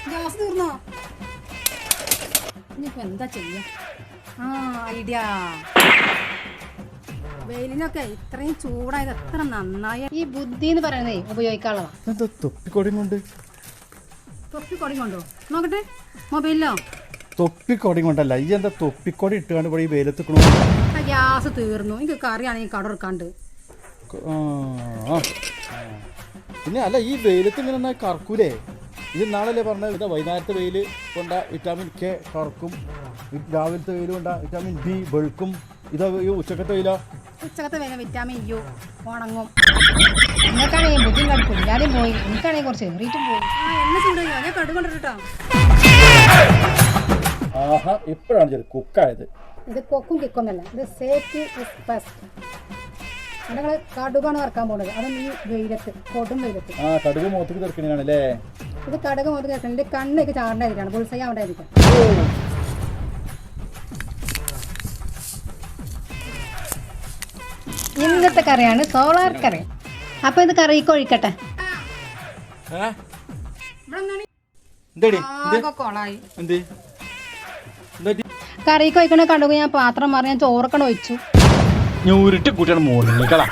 Gas തീർന്നോ? ഇനിയിപ്പോ എന്താ ചെയ്യാ? ഐഡിയ. വെയിലിനൊക്കെ ഇത്രയും ചൂടായത് എത്ര നന്നായി. ഈ ബുദ്ധി എന്ന് പറയുന്നേ ഉപയോഗിക്കാനുള്ളതാ. തൊപ്പിക്കൊടിയും കൊണ്ട് തൊപ്പിക്കൊടി കൊണ്ടോ നോക്കട്ടെ മൊബൈലിലോ? തൊപ്പിക്കൊടിയും കൊണ്ടല്ല, ഈ എന്താ തൊപ്പിക്കൊടി ഇട്ടുകൊണ്ട് ഇവിടെ ഈ വെയിലത്തിക്കണോ? ഗ്യാസ് തീർന്നു. എനിക്ക് കറിയാണെങ്കിൽ കട എടുക്കാണ്ട്. പിന്നെ അല്ല, ഈ വെയിലത്ത് ഇങ്ങനെ കറക്കൂലേ? ഇത് നാളല്ലേ പറഞ്ഞത് വൈകുന്നേരത്തെ വെയിൽ കൊണ്ട വിറ്റാമിൻ കെ കറക്കും, രാവിലത്തെ വെയിൽ കൊണ്ട വിറ്റാമിൻ ബി വെളുക്കും. ഇതാ ഈ ഉച്ചക്കത്തെ വെയിലോ? ഉച്ചക്കത്തെ വെയില വിറ്റാമിൻ യു ഉണങ്ങും. നിങ്ങൾക്കാണെങ്കിൽ ബുദ്ധിയും കടുക്കും, ഞാനും പോയി. എനിക്കാണെങ്കിൽ കുറച്ച് റീറ്റും പോയി. എന്നെ ചൂടാ ഞാൻ കടുകൊണ്ടിട്ടോ. ആഹാ, ഇപ്പോഴാണ് ചെറിയ കുക്കായത്. ഇത് കൊക്കും കിക്കൊന്നല്ല, ഇത് സേഫ്റ്റി ഇസ് ബെസ്റ്റ്. ഞങ്ങൾ കടുകാണ് വറക്കാൻ പോകുന്നത്, അതും ഈ വെയിലത്ത്, കൊടും വെയിലത്ത്. കടുക് മുഖത്തേക്ക് തെറിക്കണാണല്ലേ? ഇത് കടുക് മുഖത്ത് കേൾക്കണം. എൻ്റെ കണ്ണൊക്കെ ചാടേണ്ടതായിരിക്കണം, ബുൾസൈ ആവേണ്ടതായിരിക്കും. ഇന്നത്തെ കറിയാണ് സോളാർ കറി. അപ്പൊ ഇത് കറിക്ക് ഒഴിക്കട്ടെ. കറിക്ക് ഒഴിക്കണ കടുക് ഞാൻ പാത്രം മാറി ഞാൻ ചോറൊക്കെ ഒഴിച്ചു. ഞാൻ ഉരുട്ടി കൂട്ടിയാണ് മോളിലേക്കളാ.